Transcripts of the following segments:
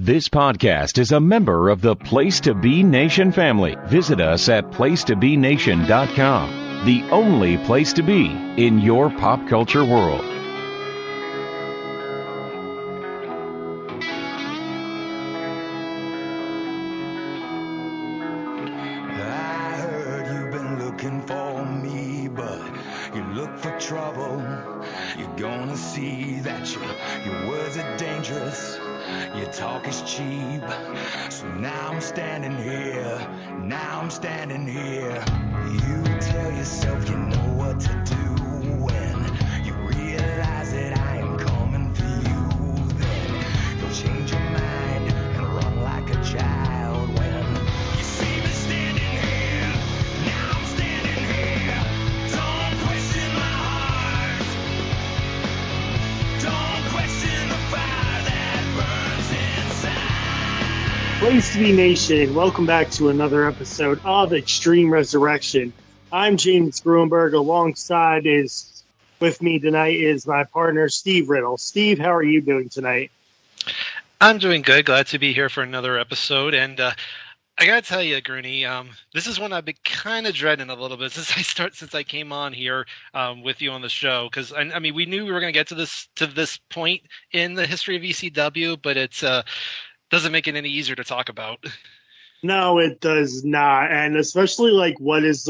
This podcast is a member of the Place to Be Nation family. Visit us at placetobenation.com, the only place to be in your pop culture world. I heard you've been looking for me, but you look for trouble. You're gonna see that your words are dangerous. Your talk is cheap. So now I'm standing here. You tell yourself you know what to do when you realize that I am coming for you. Then you'll change your mind and run like a child when you see me standing here. Now I'm standing here. Don't question my heart. Don't question the fire that burns inside. Place to Be Nation, welcome back to another episode of Extreme Resurrection. I'm James Gruenberg. Alongside with me tonight is my partner, Steve Riddle. Steve, how are you doing tonight? I'm doing good. Glad to be here for another episode. And I got to tell you, Gruney, this is one I've been kind of dreading a little bit since I came on here with you on the show. Because, I mean, we knew we were going to get to this point in the history of ECW, but it doesn't make it any easier to talk about. No, it does not. And especially like what's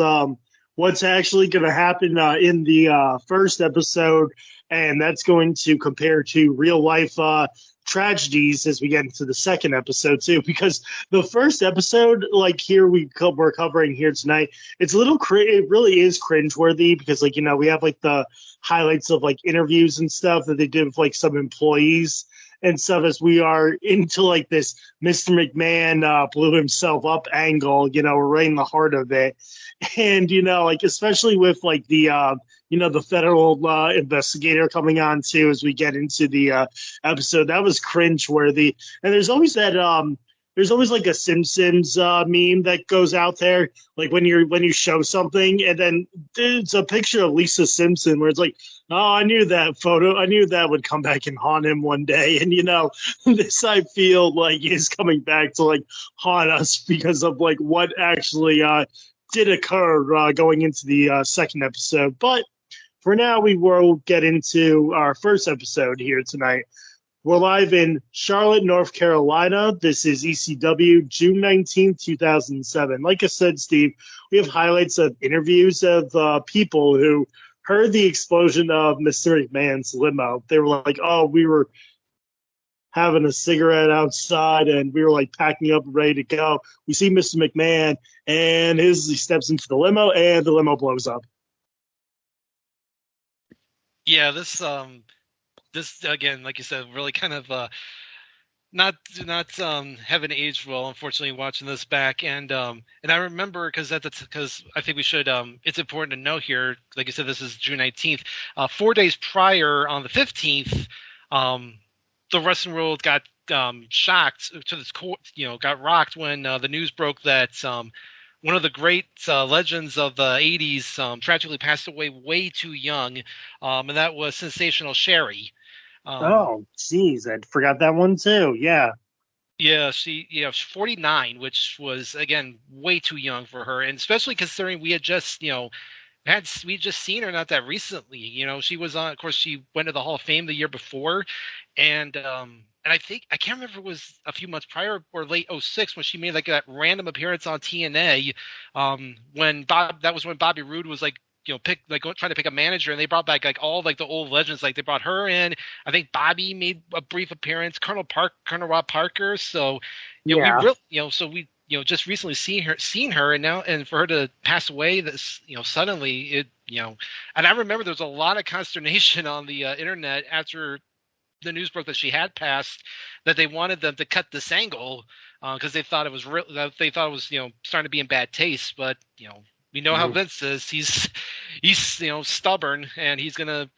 actually going to happen in the first episode, and that's going to compare to real life tragedies as we get into the second episode too. Because the first episode, like here we're covering here tonight, it's a little it really is cringeworthy because like we have like the highlights of like interviews and stuff that they did with like some employees and stuff as we are into like this Mr. McMahon blew himself up angle, we're right in the heart of it. And, like, especially with like the, the federal investigator coming on too, as we get into the episode, that was cringeworthy. And there's always that, there's always like a Simpsons meme that goes out there, like when you show something and then it's a picture of Lisa Simpson where it's like, oh, I knew that photo. I knew that would come back and haunt him one day. And, this I feel like is coming back to like haunt us because of like what actually did occur going into the second episode. But for now, we will get into our first episode here tonight. We're live in Charlotte, North Carolina. This is ECW, June 19, 2007. Like I said, Steve, we have highlights of interviews of people who heard the explosion of Mr. McMahon's limo. They were like, oh, we were having a cigarette outside and we were like packing up and ready to go. We see Mr. McMahon and he steps into the limo and the limo blows up. Yeah, this again, like you said, really kind of not having aged well, unfortunately, watching this back. And I remember because I think we should. It's important to note here, like you said, this is June 19th. 4 days prior, on the 15th, the wrestling world got shocked to this core. Got rocked when the news broke that one of the great legends of the 80s tragically passed away way too young, and that was Sensational Sherry. Oh, geez, I forgot that one too. Yeah. Yeah, she's 49, which was again way too young for her, and especially considering we had just seen her not that recently. She was on. Of course, she went to the Hall of Fame the year before, and I think I can't remember if it was a few months prior or late 06 when she made like that random appearance on TNA. When Bobby Roode was like. Trying to pick a manager, and they brought back like all like the old legends. Like they brought her in. I think Bobby made a brief appearance. Colonel Rob Parker. So we just recently seen her, and now for her to pass away this suddenly it and I remember there was a lot of consternation on the internet after the news broke that she had passed, that they wanted them to cut this angle because they thought it was starting to be in bad taste, but we know how Vince is. He's stubborn, and he's gonna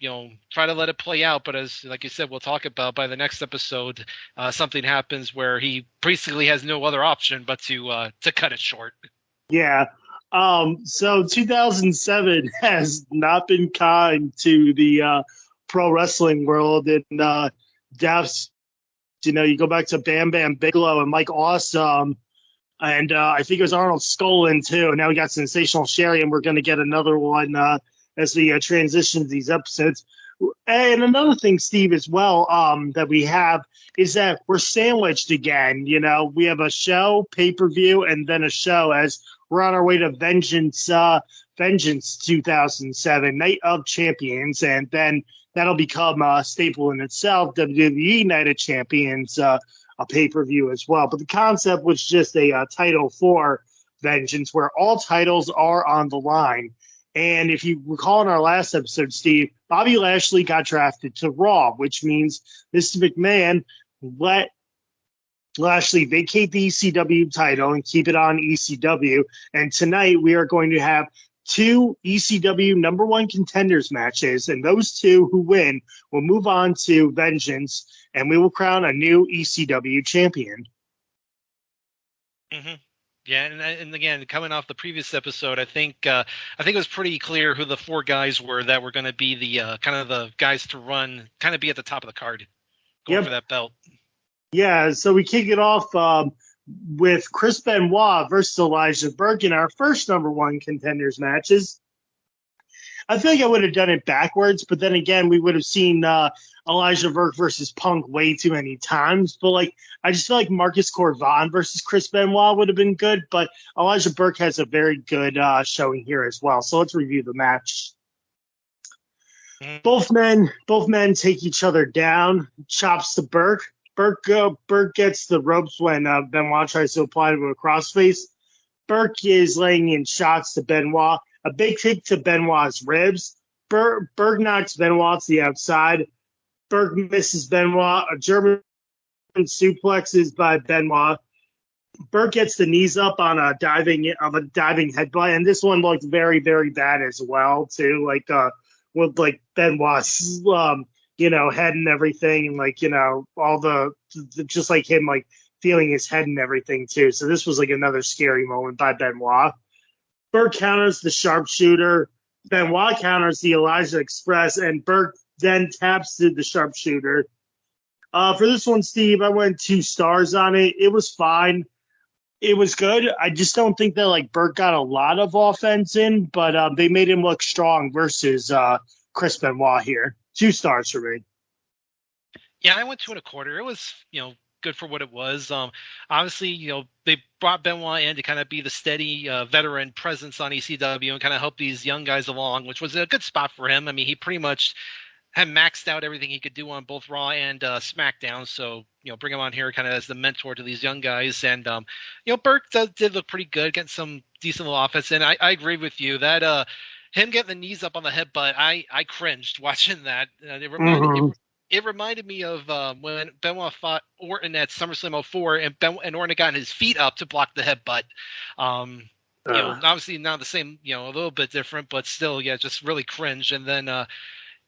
try to let it play out. But as like you said, we'll talk about by the next episode, something happens where he basically has no other option but to cut it short. Yeah. So 2007 has not been kind to the pro wrestling world, and deaths You know, you go back to Bam Bam Bigelow and Mike Awesome, and I think it was Arnold Skolin too. And now we got Sensational Sherry, and we're going to get another one as we transition to these episodes. And another thing, Steve, as well, that we have is that we're sandwiched again. You know, we have a show, pay-per-view, and then a show as we're on our way to Vengeance 2007, Night of Champions, and then that'll become a staple in itself, WWE Night of Champions, a pay-per-view as well. But the concept was just a title for Vengeance where all titles are on the line. And if you recall in our last episode, Steve, Bobby Lashley got drafted to Raw, which means Mr. McMahon let Lashley vacate the ECW title and keep it on ECW. And tonight we are going to have two ECW number one contenders matches, and those two who win will move on to Vengeance, and we will crown a new ECW champion. Mm-hmm. Yeah, and again, coming off the previous episode, I think it was pretty clear who the four guys were that were going to be the kind of the guys to run, kind of be at the top of the card, going for that belt. Yeah, so we kick it off with Chris Benoit versus Elijah Burke in our first number one contenders matches. I feel like I would have done it backwards, but then again, we would have seen Elijah Burke versus Punk way too many times. But like, I just feel like Marcus Corvan versus Chris Benoit would have been good, but Elijah Burke has a very good showing here as well. So let's review the match. Both men take each other down. Chops to Burke. Burke gets the ropes when Benoit tries to apply to a crossface. Burke is laying in shots to Benoit. A big kick to Benoit's ribs. Burke knocks Benoit to the outside. Burke misses Benoit. A German suplexes by Benoit. Burke gets the knees up on a diving headbutt, and this one looked very, very bad as well too. Like with like Benoit's head and everything, and like all the just like him like feeling his head and everything too. So this was like another scary moment by Benoit. Burke counters the sharpshooter. Benoit counters the Elijah Express, and Burke then taps to the sharpshooter. For this one, Steve, I went 2 stars on it. It was fine. It was good. I just don't think that like Burke got a lot of offense in, but they made him look strong versus Chris Benoit here. 2 stars for me. Yeah, I went 2 1/4. It was, good for what it was. Obviously, they brought Benoit in to kind of be the steady veteran presence on ECW and kind of help these young guys along, which was a good spot for him. I mean, he pretty much had maxed out everything he could do on both Raw and SmackDown. So, bring him on here kind of as the mentor to these young guys. And, Burke did look pretty good, getting some decent little offense. And I agree with you that him getting the knees up on the headbutt, I cringed watching that. It reminded me of when Benoit fought Orton at SummerSlam 04, and Orton got his feet up to block the headbutt. Obviously not the same, a little bit different, but still, yeah, just really cringe. And then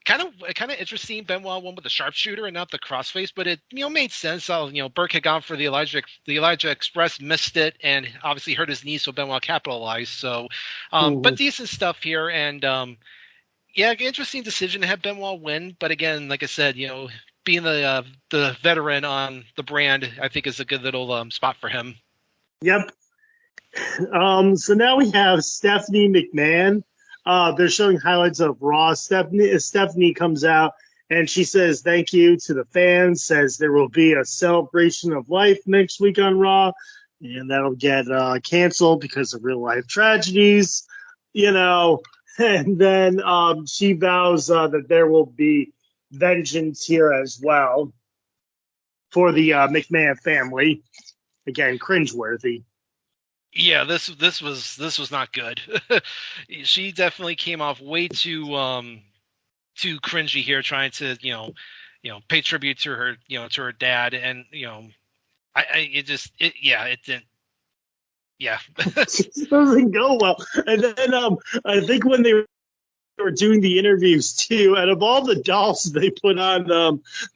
kind of interesting, Benoit won with the sharpshooter and not the crossface, but it made sense. Burke had gone for the Elijah Express, missed it, and obviously hurt his knee, so Benoit capitalized. So, but decent stuff here, and yeah, interesting decision to have Benoit win, but again, like I said, being the veteran on the brand, I think is a good little spot for him. Yep. So now we have Stephanie McMahon. They're showing highlights of Raw. Stephanie comes out and she says thank you to the fans, says there will be a celebration of life next week on Raw, and that'll get canceled because of real life tragedies, And then she vows that there will be vengeance here as well for the McMahon family. Again, cringeworthy. Yeah, this was not good. She definitely came off way too cringy here, trying to pay tribute to her to her dad, and it didn't. Yeah. It doesn't go well. And then I think when they were doing the interviews too, out of all the dolls they put on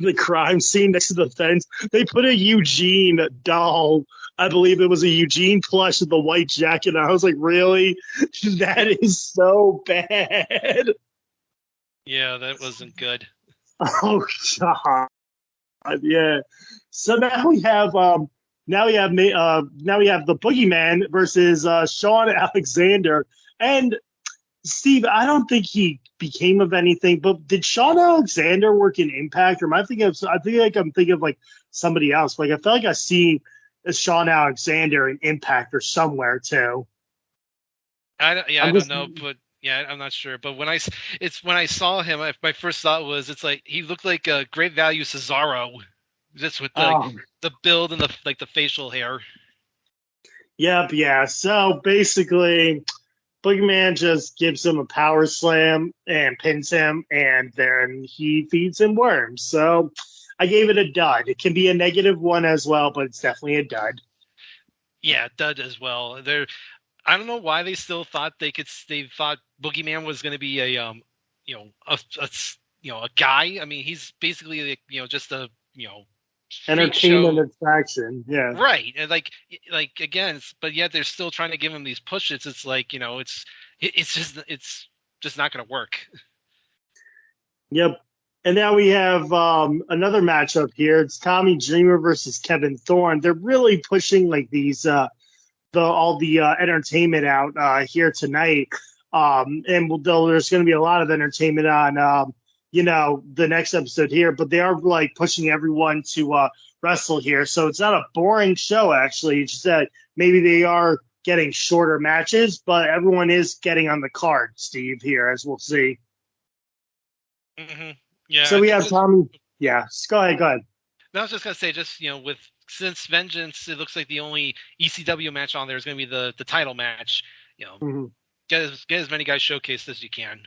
the crime scene next to the fence, they put a Eugene doll. I believe it was a Eugene plush with the white jacket. And I was like, really? That is so bad. Yeah, that wasn't good. Oh, God. Yeah. So now we have the Boogeyman versus Sean Alexander. And Steve, I don't think he became of anything, but did Sean Alexander work in Impact, or am I thinking of? I think like I'm thinking of like somebody else. Like I feel like I see Sean Alexander in Impact or somewhere too. I don't know, but yeah, I'm not sure. But when I saw him, my first thought was it's like he looked like a Great Value Cesaro, just with the build and the facial hair. Yep, yeah. So basically, Boogeyman just gives him a power slam and pins him, and then he feeds him worms. So I gave it a dud. It can be a -1 as well, but it's definitely a dud. Yeah, dud as well. I don't know why they still thought they thought Boogeyman was going to be a a guy. I mean, he's basically just a Entertainment attraction, yeah. Right, and like again, but yet they're still trying to give him these pushes. It's like it's just not going to work. Yep. And now we have another matchup here. It's Tommy Dreamer versus Kevin Thorne. They're really pushing like these all the entertainment out here tonight. And there's going to be a lot of entertainment on the next episode here, but they are like pushing everyone to wrestle here. So it's not a boring show, actually. It's just that maybe they are getting shorter matches, but everyone is getting on the card, Steve, here, as we'll see. Mm-hmm. Yeah. So we have Tommy. Yeah. Go ahead. No, I was just going to say, since Vengeance, it looks like the only ECW match on there is going to be the title match. Get as many guys showcased as you can.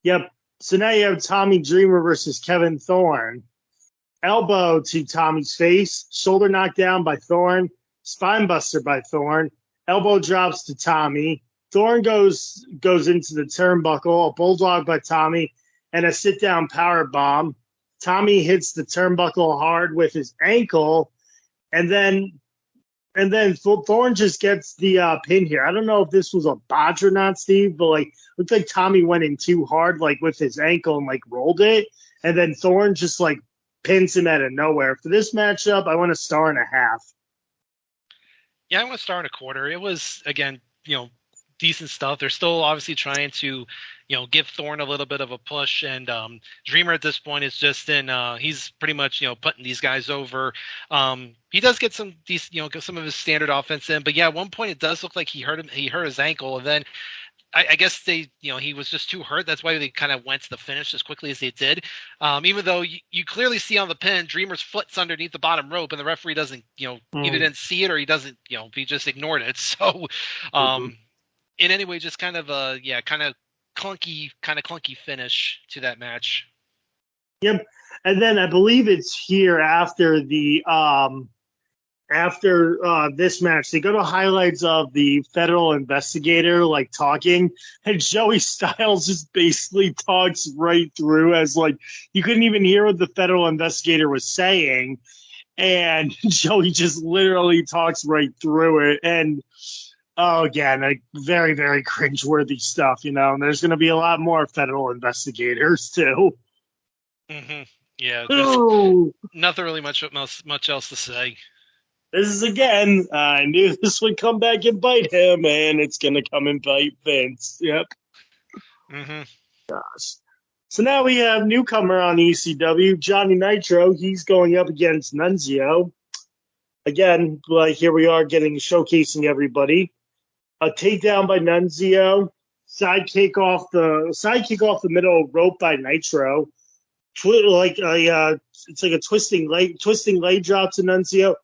Yep. So now you have Tommy Dreamer versus Kevin Thorne. Elbow to Tommy's face, shoulder knocked down by Thorne, spine buster by Thorne, elbow drops to Tommy. Thorne goes into the turnbuckle, a bulldog by Tommy, and a sit down power bomb. Tommy hits the turnbuckle hard with his ankle, and then Thorne just gets the pin here. I don't know if this was a botch or not, Steve, but looked like Tommy went in too hard, with his ankle and rolled it, and then Thorne just pins him out of nowhere. For this matchup, I want a 1.5 stars. Yeah, I want a 1.25 stars. It was, again, decent stuff. They're still obviously trying to, give Thorne a little bit of a push, and Dreamer at this point is just he's pretty much, putting these guys over. He does get some decent, some of his standard offense in, but yeah, at one point it does look like he hurt his ankle, and then I guess they, he was just too hurt. That's why they kind of went to the finish as quickly as they did. Even though you clearly see on the pin, Dreamer's foot's underneath the bottom rope, and the referee doesn't, either didn't see it or he doesn't, he just ignored it. So, in any way, just kind of clunky finish to that match. Yep, and then I believe it's here after the this match, they go to highlights of the federal investigator talking, and Joey Styles just basically talks right through as you couldn't even hear what the federal investigator was saying, and Joey just literally talks right through it. And again, very, very cringeworthy stuff, and there's going to be a lot more federal investigators too. Mm-hmm. Yeah, there's nothing really much else to say. This is, again, I knew this would come back and bite him, and it's going to come and bite Vince. Yep. Mm-hmm. Gosh. So now we have newcomer on ECW, Johnny Nitro. He's going up against Nunzio. Again, here we are showcasing everybody. A takedown by Nunzio. Sidekick off the middle rope by Nitro. It's like a twisting leg drop to Nunzio.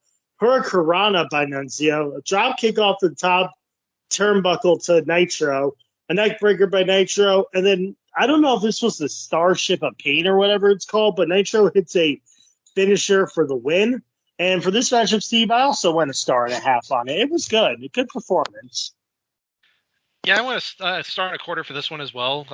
Hurricanrana by Nunzio, a drop kick off the top turnbuckle to Nitro, a neck breaker by Nitro, and then I don't know if this was the Starship of Pain or whatever it's called, but Nitro hits a finisher for the win. And for this matchup, Steve, I also went a 1.5 stars on it. It was good. A good performance. Yeah, I want a 1.25 stars for this one as well.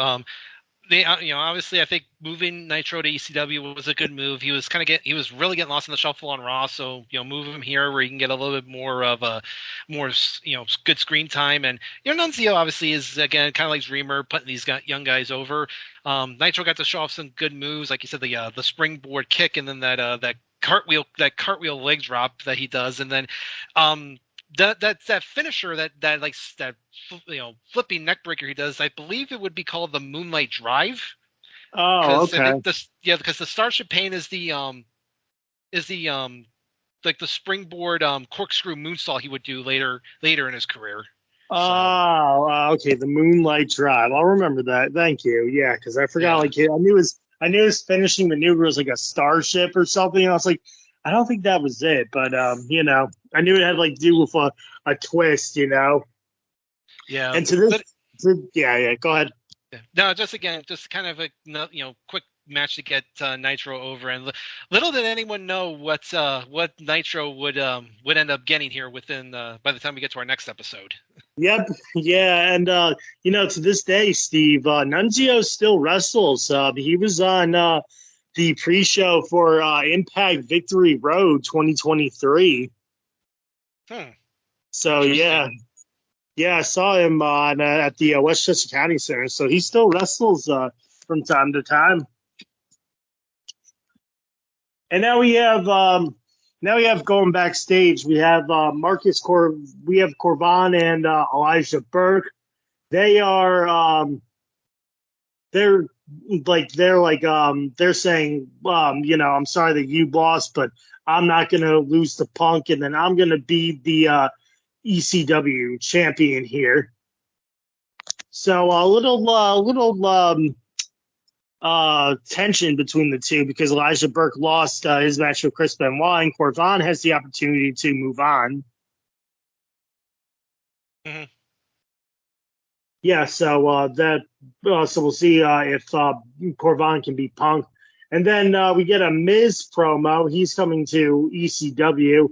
they, obviously, I think moving Nitro to ECW was a good move. He was he was really getting lost in the shuffle on Raw, so move him here where he can get a little bit more of a good screen time. And Nunzio obviously is again kind of like Dreamer, putting these young guys over. Nitro got to show off some good moves, like you said, the springboard kick, and then that cartwheel leg drop that he does, and then that finisher that flipping neck breaker he does. I believe it would be called the Moonlight Drive. Oh, okay. Because the Starship Pain is the like the springboard corkscrew moonsault he would do later in his career. Oh, okay. The Moonlight Drive. I'll remember that. Thank you. Yeah, because I forgot. Yeah. I knew his finishing maneuver was like a starship or something. And I was like, I don't think that was it. But I knew it had like to do with a twist. Yeah. And to this, yeah. Go ahead. No, just kind of a quick match to get Nitro over, and little did anyone know what Nitro would end up getting here within by the time we get to our next episode. Yep, yeah, and to this day, Steve, Nunzio still wrestles. He was on the pre-show for Impact Victory Road 2023. So yeah, I saw him at the Westchester County Center. So he still wrestles from time to time. And now we have going backstage. We have we have Corvan and Elijah Burke. They are they're saying I'm sorry that you lost, but I'm not gonna lose to Punk, and then I'm gonna be the ECW champion here. So a little tension between the two because Elijah Burke lost his match with Chris Benoit, and Corvan has the opportunity to move on. Mm-hmm. Yeah, so we'll see if Corvan can beat Punk, and then we get a Miz promo. He's coming to ECW,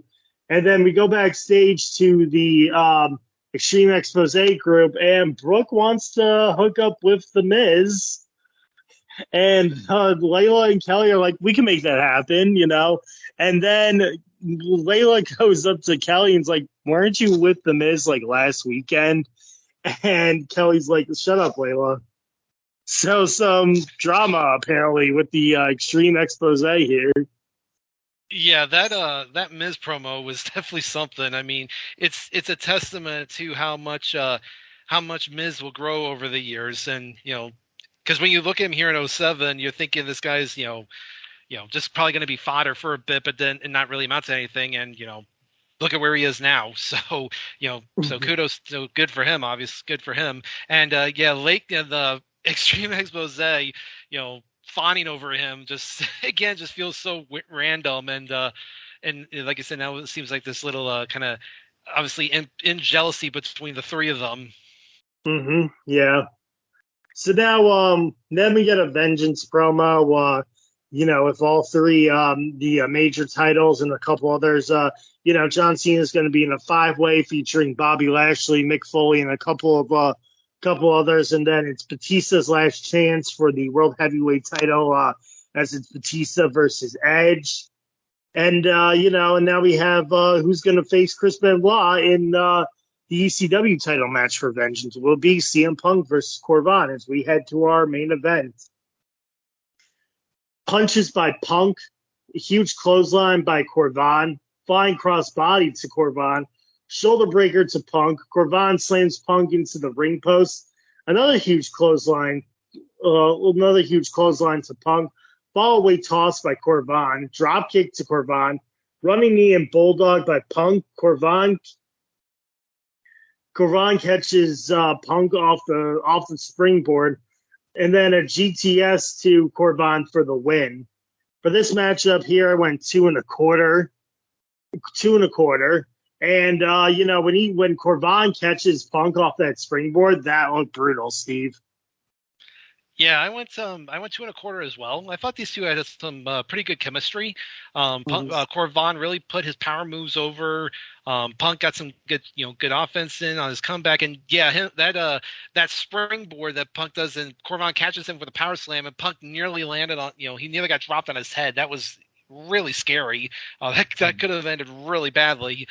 and then we go backstage to the Extreme Expose group, and Brooke wants to hook up with the Miz. And Layla and Kelly are like, we can make that happen, And then Layla goes up to Kelly and's like, weren't you with the Miz like last weekend? And Kelly's like, shut up, Layla. So some drama apparently with the Extreme Expose here. Yeah, that Miz promo was definitely something. I mean, it's a testament to how much Miz will grow over the years, and because when you look at him here in 2007, you're thinking this guy's, just probably going to be fodder for a bit, but then and not really amount to anything. And, look at where he is now. So, so kudos, so good for him, obviously good for him. And, the Extreme Expose, fawning over him just feels so random. And like I said, now it seems like this little kind of obviously in jealousy between the three of them. Mm-hmm. Yeah. So now, then we get a Vengeance promo, with all three, the major titles and a couple others. John Cena is going to be in a 5-way featuring Bobby Lashley, Mick Foley, and a couple others. And then it's Batista's last chance for the World Heavyweight title, as it's Batista versus Edge. And, and now we have who's going to face Chris Benoit in the ECW title match for Vengeance. Will be CM Punk versus Corvan as we head to our main event. Punches by Punk, a huge clothesline by Corvan, flying crossbody to Corvan, shoulder breaker to Punk. Corvan slams Punk into the ring post. Another huge clothesline to Punk. Fall away toss by Corvan, drop kick to Corvan, running knee and bulldog by Punk. Corvan catches Punk off the springboard, and then a GTS to Corvan for the win. For this matchup here, I went 2 1/4. And when Corvan catches Punk off that springboard, that looked brutal, Steve. Yeah, I went 2 1/4 as well. I thought these two had some pretty good chemistry. Corvon really put his power moves over. Punk got some good offense in on his comeback, and yeah, that springboard that Punk does, and Corvon catches him with a power slam, and Punk nearly landed on, he nearly got dropped on his head. That was really scary. That could have ended really badly.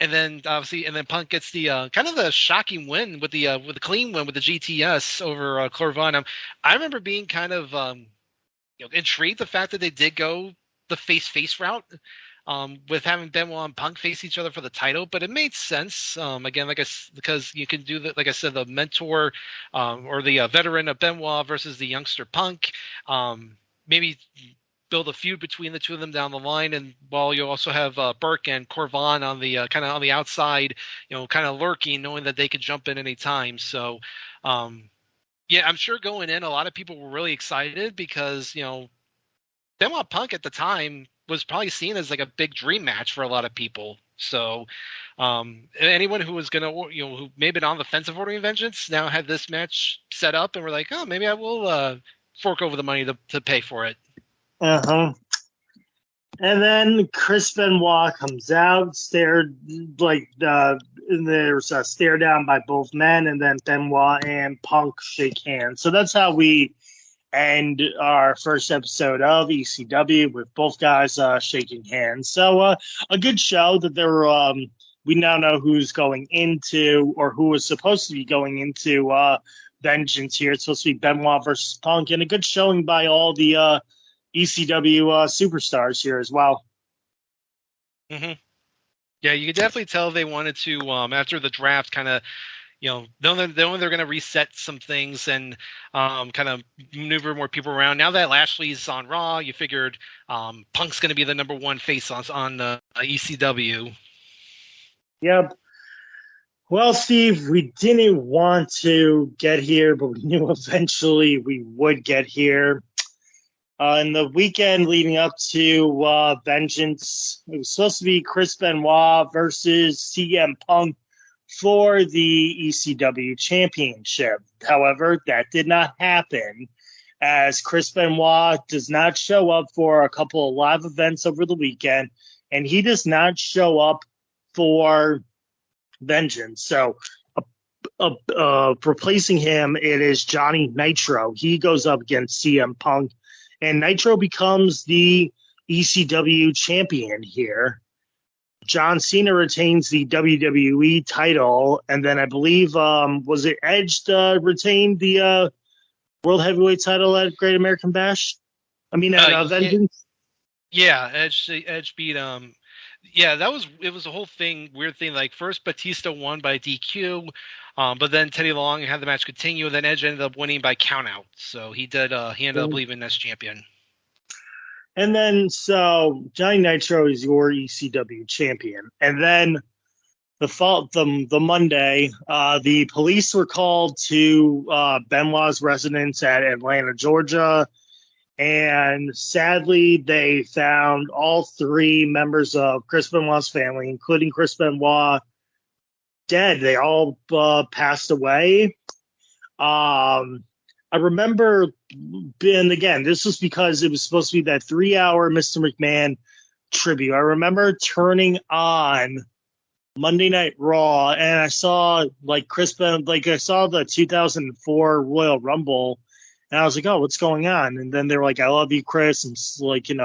And then obviously, Punk gets the kind of the shocking win with the clean win with the GTS over Corvon. I remember being kind of intrigued the fact that they did go the face route with having Benoit and Punk face each other for the title, but it made sense. Again, because you can do that, like I said, the mentor or the veteran of Benoit versus the youngster Punk. Maybe build a feud between the two of them down the line, and while you also have Burke and Corvon on the kind of on the outside, kind of lurking, knowing that they could jump in any time. So, yeah, I'm sure going in, a lot of people were really excited because Benoit Punk at the time was probably seen as like a big dream match for a lot of people. So, anyone who was gonna, who may have been on the fence of ordering Vengeance now had this match set up, and we're like, oh, maybe I will fork over the money to pay for it. And then Chris Benoit comes out, there's a stare down by both men, and then Benoit and Punk shake hands. So that's how we end our first episode of ECW, with both guys shaking hands. So a good show that we now know who's going into, or who was supposed to be going into Vengeance here. It's supposed to be Benoit versus Punk, and a good showing by all the ECW superstars here as well. Mm-hmm. Yeah, you could definitely tell they wanted to, after the draft, kind of, knowing they're going to reset some things and kind of maneuver more people around. Now that Lashley's on Raw, you figured Punk's going to be the number one face on ECW. Yep. Well, Steve, we didn't want to get here, but we knew eventually we would get here. In the weekend leading up to Vengeance, it was supposed to be Chris Benoit versus CM Punk for the ECW Championship. However, that did not happen, as Chris Benoit does not show up for a couple of live events over the weekend, and he does not show up for Vengeance. So replacing him, it is Johnny Nitro. He goes up against CM Punk, and Nitro becomes the ECW champion here. John Cena retains the WWE title, and then I believe, was it Edge retained the World Heavyweight title at Great American Bash? I mean, at Vengeance? Yeah, Edge beat yeah, it was a whole weird thing. Like, first Batista won by DQ, but then Teddy Long had the match continue, and then Edge ended up winning by countout. So he ended up leaving as champion. And then, so Johnny Nitro is your ECW champion. And then the Monday, the police were called to Benoit's residence at Atlanta, Georgia. And sadly, they found all three members of Chris Benoit's family, including Chris Benoit, dead. They all passed away. I remember, and again, this was because it was supposed to be that 3-hour Mr. McMahon tribute. I remember turning on Monday Night Raw, and I saw I saw the 2004 Royal Rumble, and I was like, oh, what's going on? And then they were like, I love you, Chris, and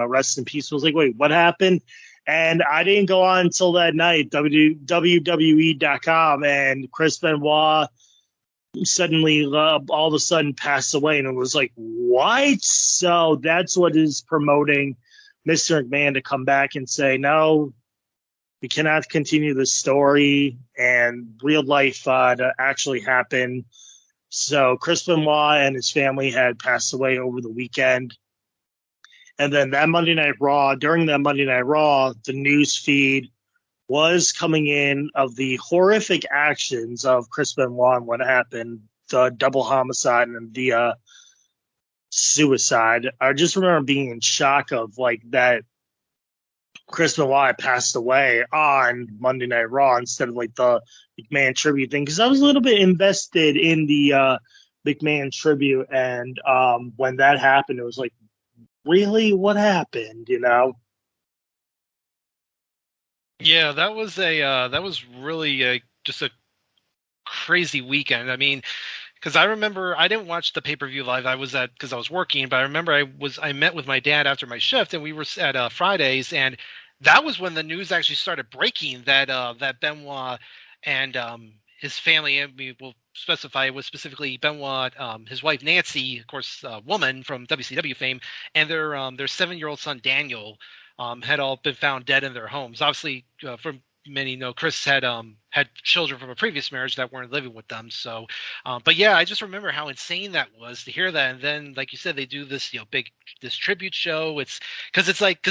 rest in peace. I was like, wait, what happened? And I didn't go on until that night, WWE.com, and Chris Benoit suddenly all of a sudden passed away, and it was like, what? So that's what is promoting Mr. McMahon to come back and say, no, we cannot continue this story and real life to actually happen. So Chris Benoit and his family had passed away over the weekend. And then during that Monday Night Raw, the news feed was coming in of the horrific actions of Chris Benoit and what happened, the double homicide and the suicide. I just remember being in shock of that Chris Benoit passed away on Monday Night Raw instead of the McMahon tribute thing, because I was a little bit invested in the McMahon tribute, and when that happened, it was like, really, what happened? You know? Yeah, that was really just a crazy weekend. I mean, because I remember I didn't watch the pay-per-view live. I was because I was working, but I remember I met with my dad after my shift, and we were at Fridays, and that was when the news actually started breaking that that Benoit and his family, and we will specify it was specifically Benoit, his wife Nancy, of course, woman from WCW fame, and their 7-year-old son Daniel had all been found dead in their homes. Obviously, from many know, Chris had children from a previous marriage that weren't living with them. So, but yeah, I just remember how insane that was to hear that. And then, like you said, they do this this tribute show. It's because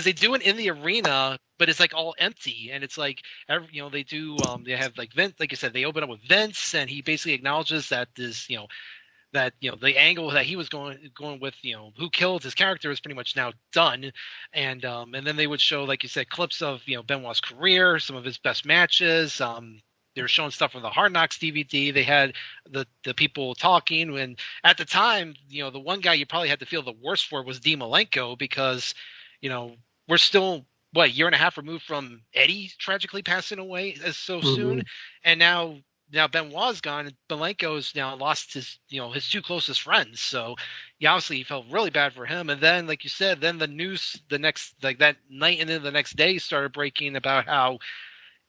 they do it in the arena, but it's like all empty, and it's like they do they have like Vince, like you said, they open up with Vince, and he basically acknowledges that the angle that he was going with, who killed his character is pretty much now done. And then they would show, like you said, clips of, Benoit's career, some of his best matches. They were showing stuff from the Hard Knocks DVD. They had the people talking. And at the time, the one guy you probably had to feel the worst for was Dean Malenko, because, we're still, what, a year and a half removed from Eddie tragically passing away so soon. And now Benoit's gone, and Malenko's now lost his two closest friends. So obviously he felt really bad for him. And then, like you said, then the news the next, like that night and then the next day, started breaking about how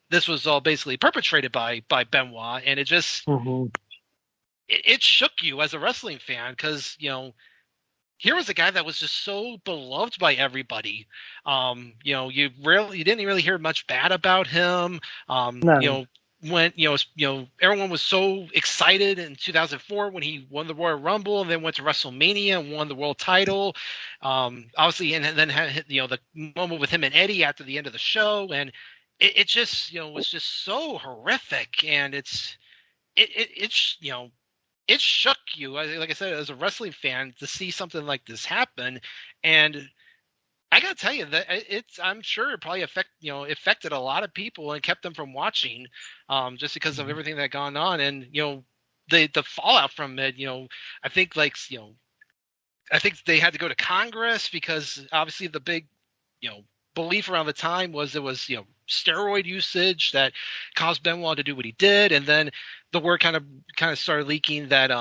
this was all basically perpetrated by Benoit. And it just, it shook you as a wrestling fan, because, here was a guy that was just so beloved by everybody. You didn't really hear much bad about him. No. When everyone was so excited in 2004 when he won the Royal Rumble, and then went to WrestleMania and won the world title. Obviously, and then had the moment with him and Eddie after the end of the show, and it just was just so horrific, and it shook you. Like I said, as a wrestling fan, to see something like this happen. And I gotta tell you that I'm sure it probably affected a lot of people and kept them from watching, just because of everything that had gone on. And the fallout from it, I think I think they had to go to Congress, because obviously the big belief around the time was it was steroid usage that caused Benoit to do what he did. And then the word kind of started leaking that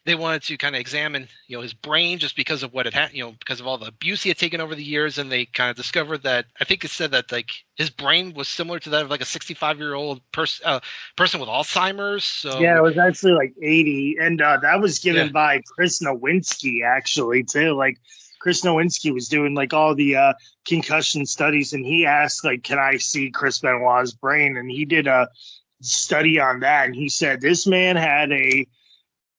they wanted to kind of examine his brain, just because of what it had, because of all the abuse he had taken over the years. And they kind of discovered that, I think it said that like his brain was similar to that of like a 65-year-old person with Alzheimer's. So yeah, it was actually like 80, and that was given by Chris Nowinski actually too. Like, Chris Nowinski was doing like all the concussion studies, and he asked like, "Can I see Chris Benoit's brain?" And he did a study on that, and he said this man had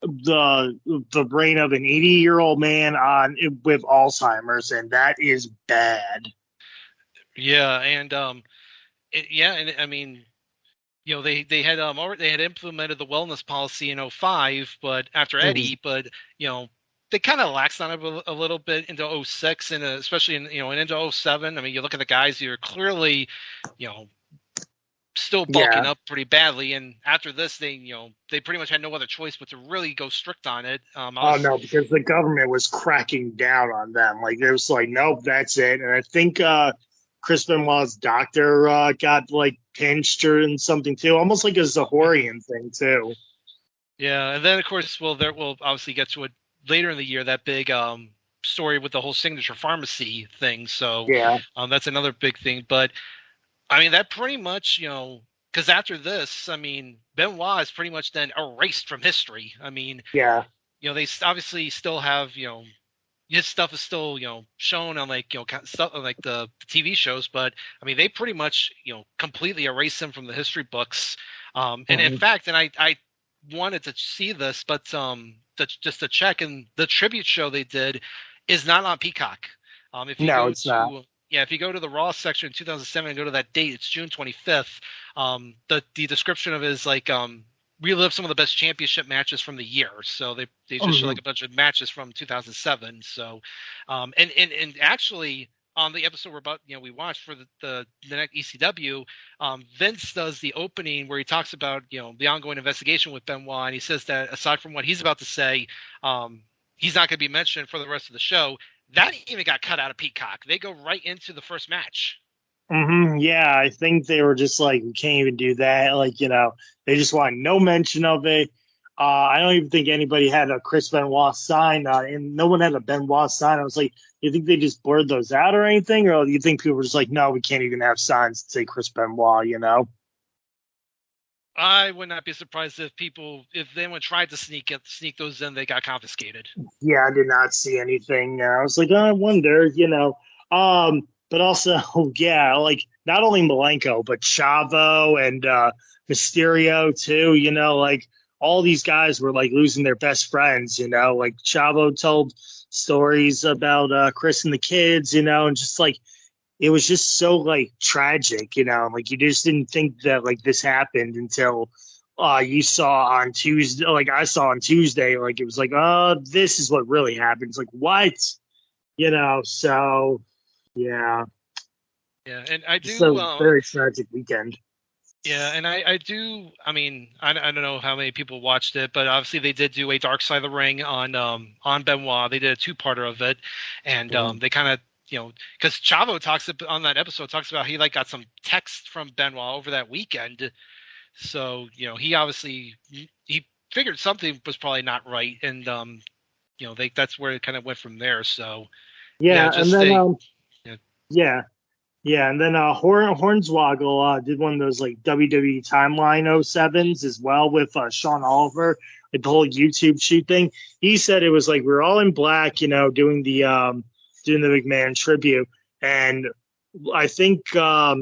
the brain of an 80-year-old man with Alzheimer's, and that is bad. Yeah, and and I mean, they had implemented the wellness policy in 2005, but after Eddie, but they kind of laxed on it a little bit into 2006, and especially into 2007. I mean, you look at the guys who are clearly, still bulking up pretty badly, and after this, they pretty much had no other choice but to really go strict on it. No, because the government was cracking down on them. Like, it was like, nope, that's it. And I think Chris Benoit's doctor got like pinched or in something too, almost like a Zahorian thing too. Yeah, and then of course, we'll obviously get to it later in the year, that big story with the whole Signature Pharmacy thing. So that's another big thing. But I mean, that pretty much, because after this, I mean, Benoit is pretty much then erased from history. I mean, they obviously still have, his stuff is still, shown on like, stuff like the TV shows, but I mean, they pretty much, completely erase him from the history books. And in fact, and I wanted to see this, but just to check, and the tribute show they did is not on Peacock. It's not. Yeah, if you go to the Raw section in 2007 and go to that date, it's June 25th. The description of it is like relive some of the best championship matches from the year. So they just show like a bunch of matches from 2007. So and actually, on the episode we watched for the next ECW, Vince does the opening where he talks about the ongoing investigation with Benoit, and he says that aside from what he's about to say, he's not going to be mentioned for the rest of the show. That even got cut out of Peacock. They go right into the first match. Yeah, I think they were just like, we can't even do that. Like, they just want no mention of it. I don't even think anybody had a Chris Benoit sign, and no one had a Benoit sign. I was like, you think they just blurred those out or anything? Or do you think people were just like, no, we can't even have signs that say Chris Benoit, I would not be surprised if anyone tried to sneak those in, they got confiscated. Yeah, I did not see anything. I was like, oh, I wonder, But also, yeah, like not only Malenko, but Chavo and Mysterio too. Like all these guys were like losing their best friends. Like Chavo told stories about Chris and the kids. And just like it was just so like tragic. Like you just didn't think that like this happened until you saw on Tuesday. Like I saw on Tuesday. Like it was like, oh, this is what really happened. It's like what, so. Yeah. Yeah, and I do. So very tragic weekend. Yeah, and I do. I mean, I don't know how many people watched it, but obviously they did do a Dark Side of the Ring on Benoit. They did a two-parter of it, and they kind of because Chavo on that episode talks about he like got some text from Benoit over that weekend, so he obviously he figured something was probably not right, and that's where it kind of went from there. So yeah, and then and then Hornswoggle did one of those like WWE Timeline 07s as well with Sean Oliver, like the whole YouTube shoot thing. He said it was like we were all in black, doing the McMahon tribute, and I think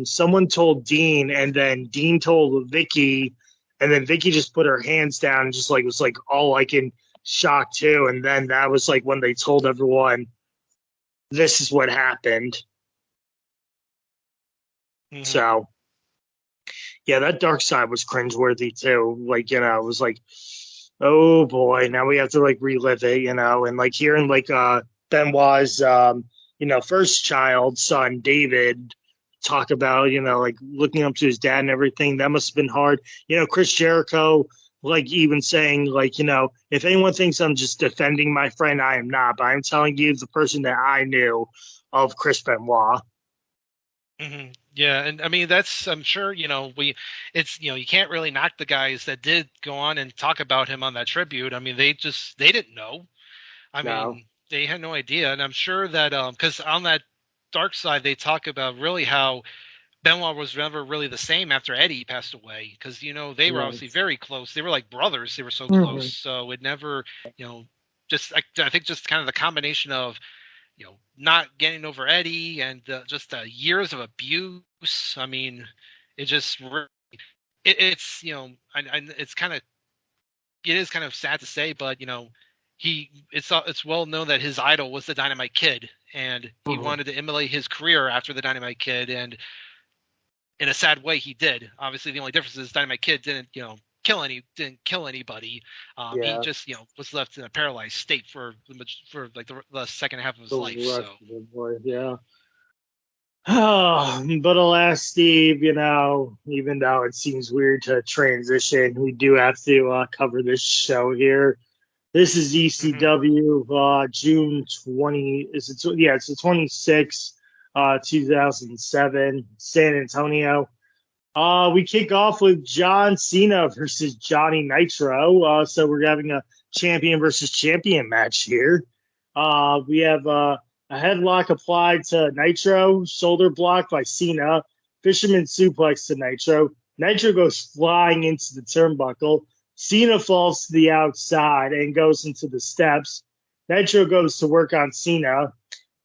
someone told Dean, and then Dean told Vicky, and then Vicky just put her hands down and just like was like all like in shock too, and then that was like when they told everyone this is what happened. Mm-hmm. So, yeah, that Dark Side was cringeworthy too. Like, it was like, oh boy, now we have to like relive it, and like hearing like Benoit's first child son David talk about like looking up to his dad and everything. That must have been hard. Chris Jericho like even saying like if anyone thinks I'm just defending my friend, I am not. But I'm telling you the person that I knew of Chris Benoit. Mm-hmm. Yeah, and I mean I'm sure you can't really knock the guys that did go on and talk about him on that tribute. I mean they didn't know. I mean they had no idea, and I'm sure that because on that Dark Side they talk about really how Benoit was never really the same after Eddie passed away, because they were obviously very close. They were like brothers. They were so close, so it never just I think just kind of the combination of not getting over Eddie and just years of abuse. I mean, it just it's it's kind of it is kind of sad to say, but it's well known that his idol was the Dynamite Kid, and he wanted to emulate his career after the Dynamite Kid, and in a sad way he did. Obviously, the only difference is Dynamite Kid didn't kill anybody. He just was left in a paralyzed state for like the second half of his life. Yeah. But alas, Steve, even though it seems weird to transition, we do have to cover this show here. This is ECW June 20. It's the 26th, 2007, San Antonio. We kick off with John Cena versus Johnny Nitro. So we're having a champion versus champion match here. We have a headlock applied to Nitro, shoulder block by Cena, fisherman suplex to Nitro. Nitro goes flying into the turnbuckle. Cena falls to the outside and goes into the steps. Nitro goes to work on Cena.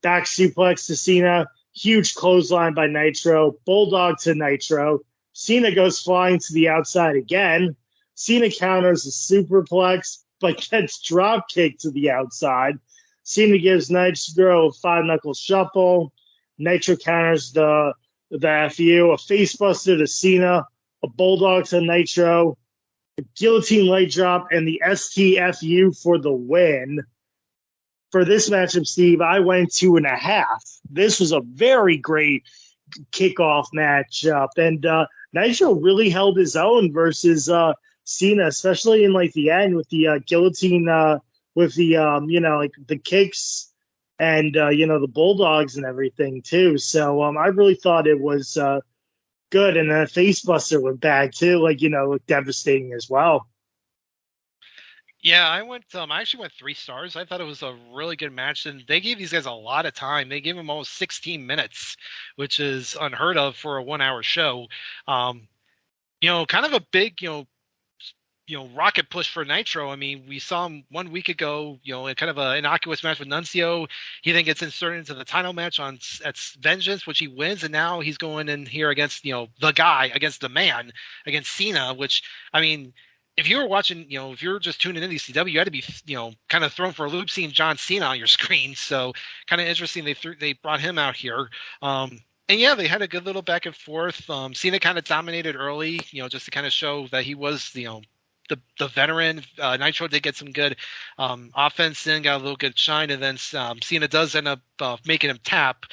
Back suplex to Cena. Huge clothesline by Nitro. Bulldog to Nitro. Cena goes flying to the outside again. Cena counters a superplex, but gets drop kicked to the outside. Cena gives Nitro a five-knuckle shuffle. Nitro counters the FU, a facebuster to Cena, a bulldog to Nitro, a guillotine leg drop, and the STFU for the win. for this matchup, Steve, I went 2.5. This was a very great kickoff matchup, and Nitro really held his own versus Cena, especially in like the end with the guillotine, with the like the kicks and the bulldogs and everything too. So I really thought it was good, and then Facebuster went back too, like looked devastating as well. Yeah, I went. I actually went 3 stars. I thought it was a really good match, and they gave these guys a lot of time. They gave them almost 16 minutes, which is unheard of for a 1-hour show. Kind of a big, rocket push for Nitro. I mean, we saw him 1 week ago, in kind of an innocuous match with Nuncio. He then gets inserted into the title match at Vengeance, which he wins, and now he's going in here against, the guy, against the man, against Cena, which, I mean, if you were watching, if you were just tuning in to ECW, you had to be, kind of thrown for a loop seeing John Cena on your screen. So kind of interesting. They brought him out here. And yeah, they had a good little back and forth. Cena kind of dominated early, just to kind of show that he was, the veteran. Nitro did get some good offense in, got a little good shine, and then Cena does end up making him tap.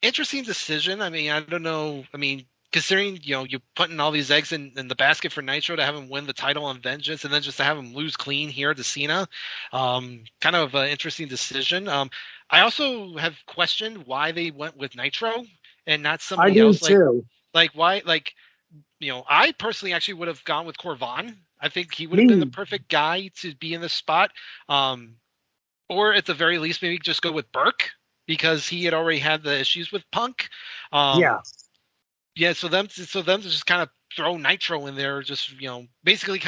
Interesting decision. I mean, I don't know. I mean, considering you're putting all these eggs in the basket for Nitro to have him win the title on Vengeance, and then just to have him lose clean here to Cena, kind of an interesting decision. I also have questioned why they went with Nitro and not somebody else. Too. Like why? Like, I personally actually would have gone with Corvan. I think he would have been the perfect guy to be in the spot. Or at the very least, maybe just go with Burke because he had already had the issues with Punk. Yeah, so them to just kind of throw Nitro in there, just basically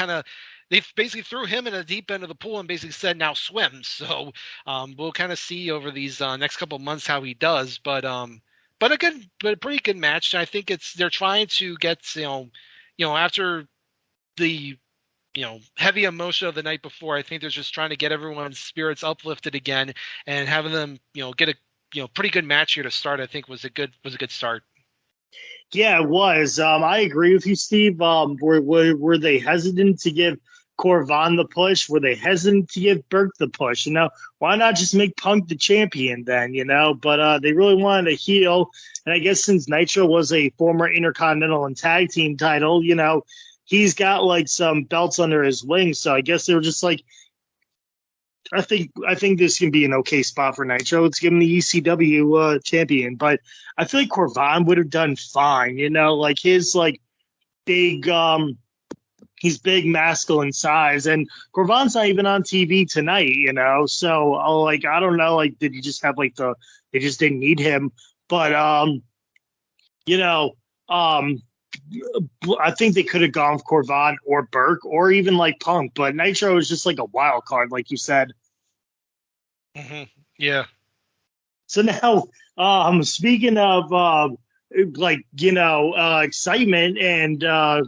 they basically threw him in the deep end of the pool and basically said, now swim. So we'll kind of see over these next couple of months how he does, but a pretty good match. I think they're trying to get after the heavy emotion of the night before. I think they're just trying to get everyone's spirits uplifted again and having them get a pretty good match here to start. I think was a good start. Yeah, it was. I agree with you, Steve. Were they hesitant to give Corvan the push? Were they hesitant to give Burke the push? Why not just make Punk the champion then? But they really wanted a heel, and I guess since Nitro was a former Intercontinental and Tag Team title, he's got like some belts under his wing. So I guess they were just like, I think this can be an okay spot for Nitro. Let's give him the ECW champion, but I feel like Corvan would have done fine. Like his big, he's big, masculine size, and Corvan's not even on TV tonight. So I don't know. Like, did he just have they just didn't need him? But I think they could have gone with Corvan or Burke or even like Punk, but Nitro is just like a wild card, like you said. Mm-hmm. Yeah. So now, speaking of excitement and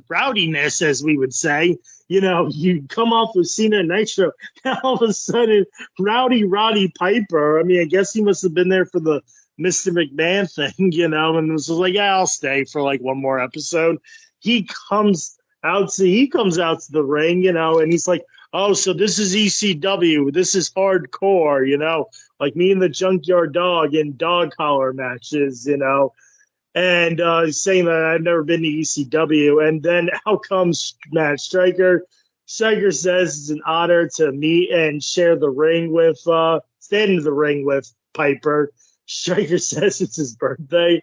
rowdiness, as we would say, you come off with Cena and Nitro, now all of a sudden, Roddy Piper. I mean, I guess he must have been there for the Mr. McMahon thing, and was like, yeah, I'll stay for like one more episode. He comes out to the ring, and he's like, oh, so this is ECW. This is hardcore, like me and the Junkyard Dog in dog collar matches, and saying that I've never been to ECW. And then out comes Matt Striker. Striker says it's an honor to meet and share the ring with, stand in the ring with Piper. Striker says it's his birthday.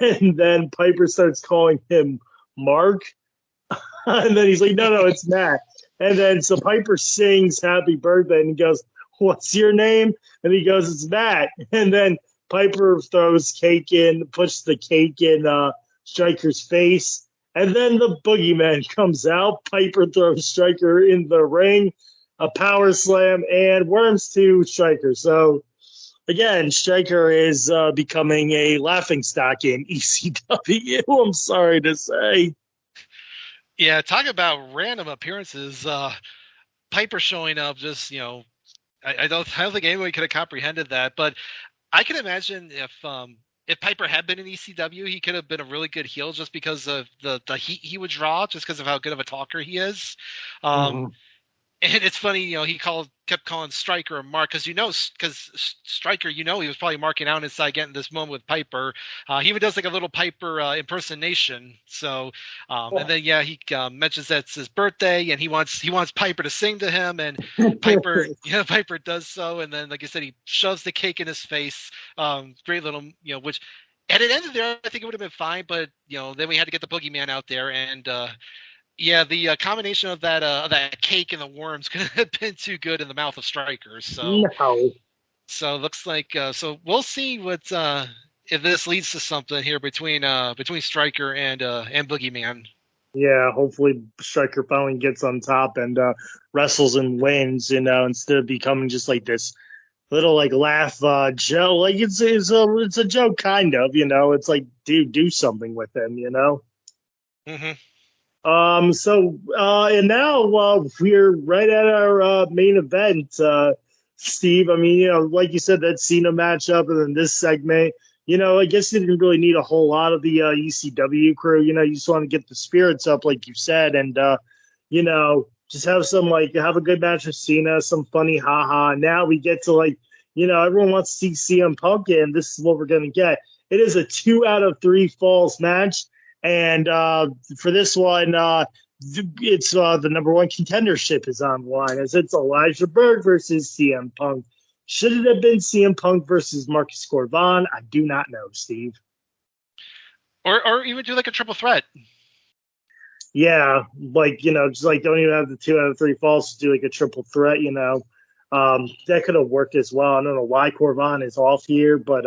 And then Piper starts calling him Mark. And then he's like, no, it's Matt. And then so Piper sings happy birthday and he goes, what's your name? And he goes, it's Matt. And then Piper throws puts the cake in Striker's face. And then the boogeyman comes out. Piper throws Striker in the ring, a power slam, and worms to Striker. So again, Striker is becoming a laughingstock in ECW, I'm sorry to say. Yeah, talk about random appearances. Piper showing up, just I don't think anybody could have comprehended that. But I can imagine if Piper had been in ECW, he could have been a really good heel just because of the heat he would draw, just because of how good of a talker he is. And it's funny, he kept calling Stryker a mark because Stryker, he was probably marking out inside getting this moment with Piper. He even does like a little Piper impersonation. So, and then he mentions that it's his birthday and he wants Piper to sing to him, and Piper Piper does so, and then like I said, he shoves the cake in his face. Great little which. Had it ended there, I think it would have been fine, but then we had to get the boogeyman out there, and the combination of that cake and the worms couldn't have been too good in the mouth of Stryker. So, No. so it looks like so we'll see what if this leads to something here between Stryker and Boogeyman. Yeah, hopefully Stryker finally gets on top and wrestles and wins, instead of becoming just like this little like laugh joke. Like it's a joke kind of, It's like do something with him, Mm-hmm. And now we're right at our main event, Steve. I mean, like you said, that Cena matchup, and then this segment. I guess you didn't really need a whole lot of the ECW crew. You just want to get the spirits up, like you said, and just have a good match with Cena, some funny haha. Now we get to everyone wants to see CM Punk, and this is what we're gonna get. It is a 2 out of 3 falls match. And for this one, it's the number one contendership is on the line, as it's Elijah Burke versus CM Punk. Should it have been CM Punk versus Marcus Corvan? I do not know, Steve. Or even do like a triple threat. Yeah, just don't even have the 2 out of 3 falls to do like a triple threat. That could have worked as well. I don't know why Corvan is off here, but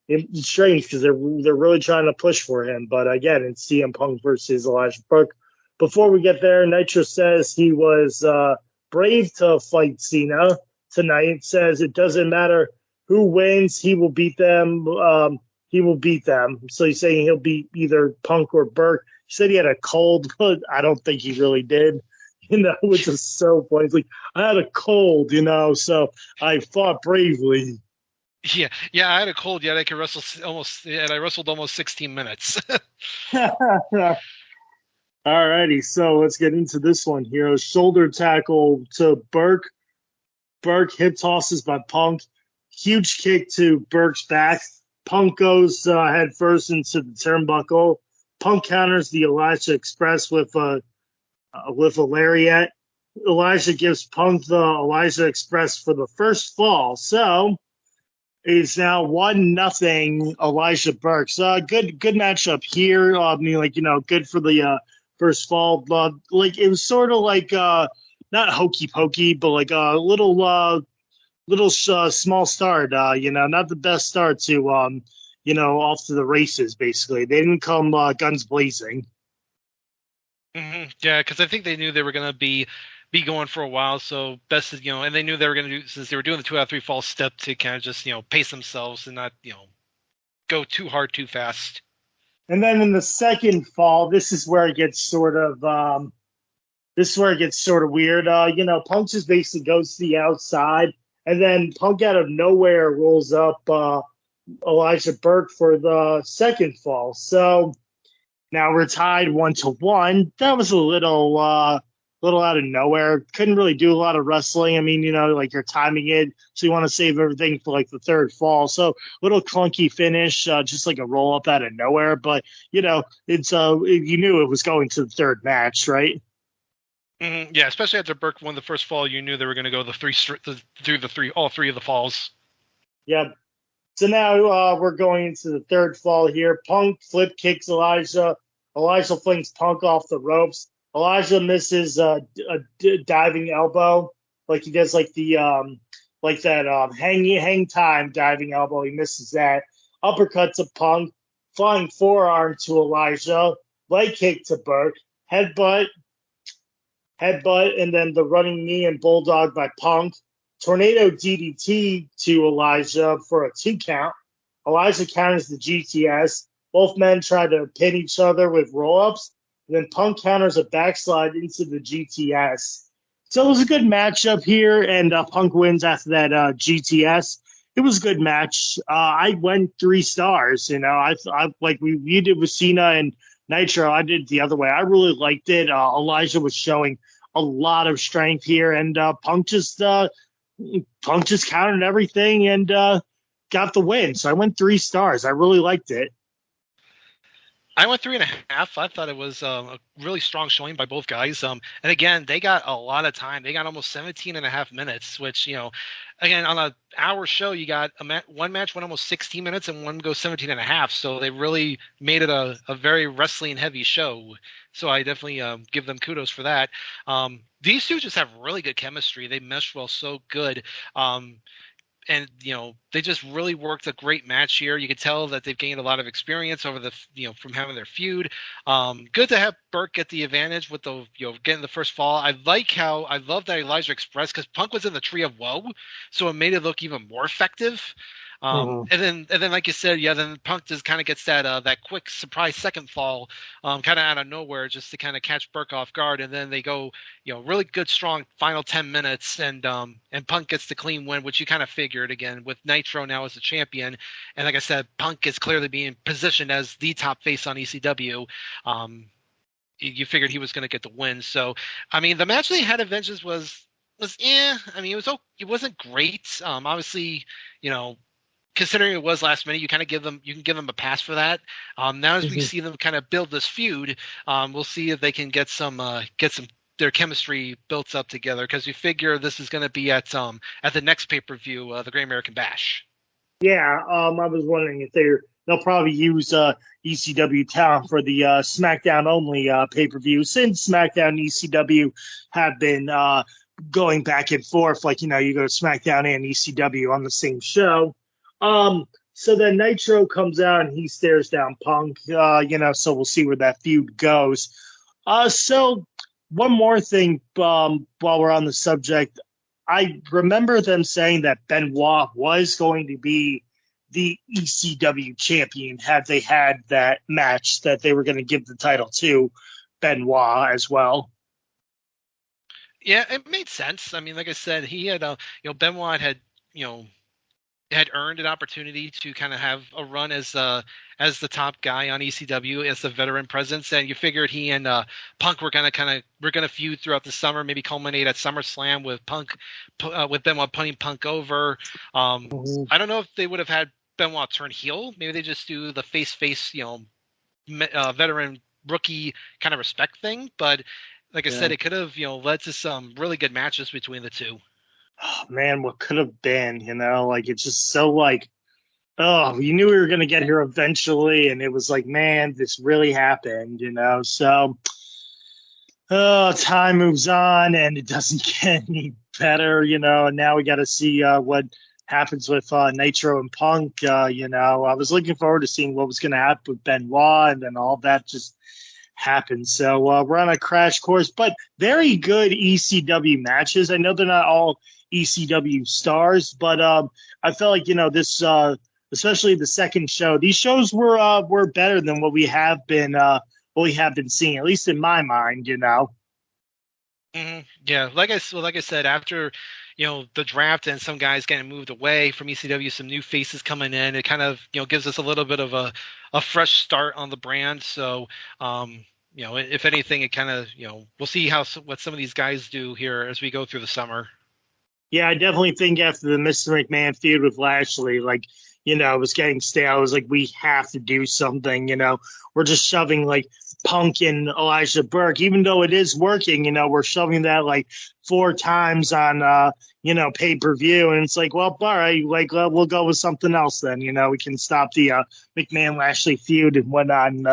it's strange because they're really trying to push for him. But again, it's CM Punk versus Elijah Burke. Before we get there, Nitro says he was brave to fight Cena tonight. It says it doesn't matter who wins, he will beat them. He will beat them. So he's saying he'll beat either Punk or Burke. He said he had a cold, but I don't think he really did. Which is so funny. It's like, I had a cold, so I fought bravely. Yeah, I had a cold, yet I could wrestle I wrestled almost 16 minutes. Alrighty, so let's get into this one here. Shoulder tackle to Burke. Burke hip tosses by Punk. Huge kick to Burke's back. Punk goes head first into the turnbuckle. Punk counters the Elijah Express with a lariat. Elijah gives Punk the Elijah Express for the first fall. So it's now 1-0 Elijah Burke. So good matchup here. I mean, good for the first fall. But it was sort of like not hokey pokey, but like a little small start. Not the best start to off to the races. Basically, they didn't come guns blazing. Mm-hmm. Yeah, because I think they knew they were going to be going for a while, so best is, and they knew they were going to do, since they were doing the 2 out of 3 fall step, to kind of just pace themselves and not go too hard too fast. And then in the second fall, this is where it gets sort of weird. Punk just basically goes to the outside, and then Punk out of nowhere rolls up Elijah Burke for the second fall. So now we're tied 1-1. That was a little out of nowhere. Couldn't really do a lot of wrestling. I mean, you're timing it, so you want to save everything for the third fall. So little clunky finish, just like a roll up out of nowhere. But it's you knew it was going to the third match, right? Mm-hmm. Yeah, especially after Burke won the first fall, you knew they were going to go all three of the falls. Yep. So now we're going into the third fall here. Punk flip kicks Elijah. Elijah flings Punk off the ropes. Elijah misses a diving elbow, like he does, like that hang time diving elbow. He misses that. Uppercut to Punk, flying forearm to Elijah, leg kick to Burke, headbutt, and then the running knee and bulldog by Punk. Tornado DDT to Elijah for a 2 count. Elijah counters the GTS. Both men try to pin each other with roll-ups. And then Punk counters a backslide into the GTS. So it was a good matchup here, and Punk wins after that GTS. It was a good match. I went 3 stars. I like you did with Cena and Nitro. I did the other way. I really liked it. Elijah was showing a lot of strength here, and Punk just countered everything and got the win. So I went 3 stars. I really liked it. I went 3.5. I thought it was a really strong showing by both guys. And again, they got a lot of time. They got almost 17.5 minutes, which, again, on an hour show, you got one match went almost 16 minutes and one goes 17.5. So they really made it a very wrestling heavy show. So I definitely give them kudos for that. These two just have really good chemistry. They mesh well so good. And, they just really worked a great match here. You could tell that they've gained a lot of experience over from having their feud. Good to have Burke get the advantage with the, getting the first fall. I love that Elijah expressed, because Punk was in the Tree of Woe, so it made it look even more effective. And then, like you said, then Punk just kind of gets that quick surprise second fall, kind of out of nowhere, just to kind of catch Burke off guard. And then they go, really good, strong final 10 minutes, and Punk gets the clean win, which you kind of figured, again, with Nitro now as the champion. And like I said, Punk is clearly being positioned as the top face on ECW. You figured he was going to get the win. So, I mean, the match they had at Vengeance was I mean, it wasn't great. Obviously, considering it was last minute, you can give them a pass for that. Now as we see them kind of build this feud, we'll see if they can get some their chemistry built up together, because you figure this is going to be at the next pay-per-view, the Great American Bash. Yeah, I was wondering if they'll probably use ECW talent for the SmackDown only pay-per-view, since SmackDown and ECW have been going back and forth, like, you go to SmackDown and ECW on the same show. So then Nitro comes out and he stares down Punk, so we'll see where that feud goes. So one more thing, while we're on the subject, I remember them saying that Benoit was going to be the ECW champion had they had that match, that they were going to give the title to Benoit as well. Yeah, it made sense. I mean, like I said, he had, Benoit had earned an opportunity to kind of have a run as the top guy on ECW, as the veteran presence, and you figured he and Punk were gonna feud throughout the summer, maybe culminate at SummerSlam with Benoit punting Punk over. I don't know if they would have had Benoit turn heel. Maybe they just do the face, veteran rookie kind of respect thing. But like I said, it could have led to some really good matches between the two. Oh, man, what could have been, like, it's just so like, oh, you knew we were going to get here eventually, and it was like, man, this really happened, so time moves on and it doesn't get any better, and now we got to see what happens with Nitro and Punk. I was looking forward to seeing what was going to happen with Benoit, and then all that just happened. So we're on a crash course, but very good ECW matches. I know they're not all ECW stars, but I felt like this, especially the second show, these shows were better than what we have been seeing, at least in my mind. Mm-hmm. Yeah, like I said, after the draft and some guys getting moved away from ECW, some new faces coming in, it kind of gives us a little bit of a fresh start on the brand. So if anything, it kind of we'll see what some of these guys do here as we go through the summer. Yeah, I definitely think after the Mr. McMahon feud with Lashley, like, it was getting stale. I was like, we have to do something, We're just shoving, like, Punk and Elijah Burke, even though it is working, we're shoving that, like, 4 times on, pay-per-view. And it's like, well, all right, like, we'll go with something else then, We can stop the McMahon-Lashley feud and whatnot and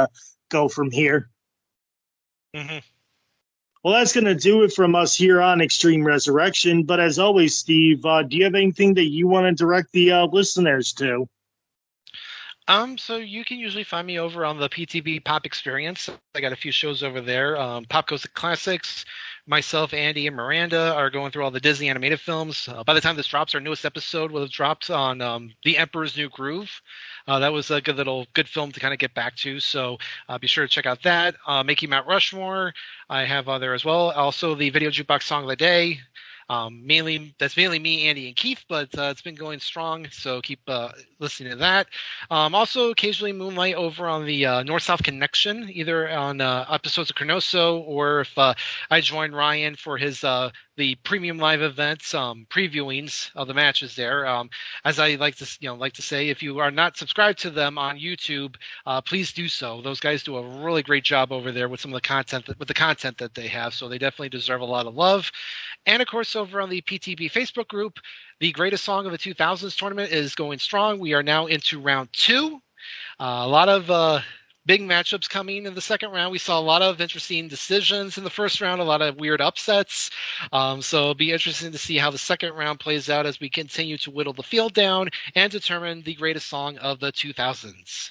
go from here. Mm-hmm. Well, that's going to do it from us here on Extreme Resurrection. But as always, Steve, do you have anything that you want to direct the listeners to? So you can usually find me over on the PTB Pop Experience. I got a few shows over there. Pop Goes to Classics. Myself, Andy, and Miranda are going through all the Disney animated films. By the time this drops, our newest episode will have dropped on The Emperor's New Groove. That was a good film to kind of get back to. So be sure to check out that. Making Mount Rushmore, I have there as well. Also, the Video Jukebox Song of the Day. That's mainly me, Andy, and Keith, but it's been going strong, so keep listening to that. Also, occasionally moonlight over on the North-South Connection, either on episodes of Cronoso, or if I join Ryan for his the premium live events previewings of the matches there. As I like to say, if you are not subscribed to them on YouTube, please do so. Those guys do a really great job over there with some of the content that they have, so they definitely deserve a lot of love. And of course, over on the PTB Facebook group, the Greatest Song of the 2000s tournament is going strong. We are now into round 2. A lot of big matchups coming in the second round. We saw a lot of interesting decisions in the first round, a lot of weird upsets. So it'll be interesting to see how the second round plays out as we continue to whittle the field down and determine the greatest song of the 2000s.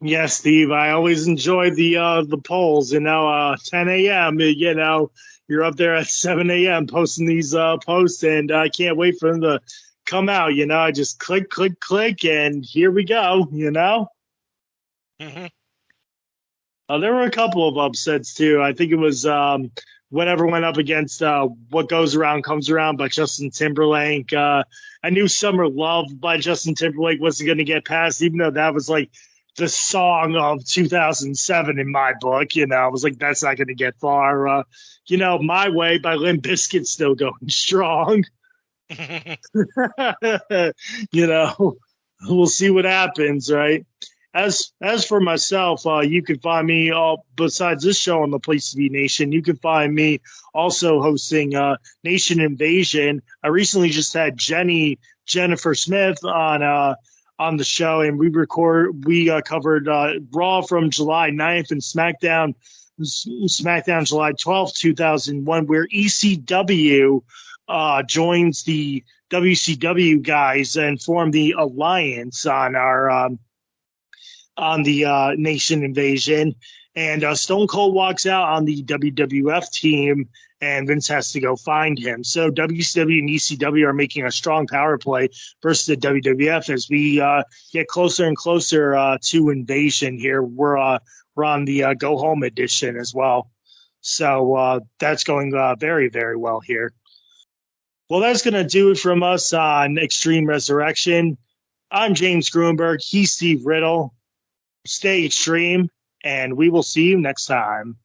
Yes, Steve, I always enjoy the polls. 10 a.m., you're up there at 7 a.m. posting these posts, and I can't wait for them to come out. I just click, and here we go, Mm-hmm. There were a couple of upsets, too. I think it was whatever went up against What Goes Around Comes Around by Justin Timberlake. I knew Summer Love by Justin Timberlake wasn't going to get past, even though that was like the song of 2007 in my book. I was like, that's not going to get far. My Way by Limp Bizkit still going strong. We'll see what happens, right? As for myself, you can find me besides this show on the Place to Be Nation. You can find me also hosting Nation Invasion. I recently just had Jennifer Smith on the show, and we covered Raw from July 9th and SmackDown July 12th, 2001, where ECW joins the WCW guys and form the alliance on the Nation Invasion. And Stone Cold walks out on the WWF team, and Vince has to go find him. So WCW and ECW are making a strong power play versus the WWF as we get closer and closer to Invasion here. We're on the Go Home edition as well. So that's going very, very well here. Well, that's going to do it from us on Extreme Resurrection. I'm James Gruenberg. He's Steve Riddle. Stay extreme, and we will see you next time.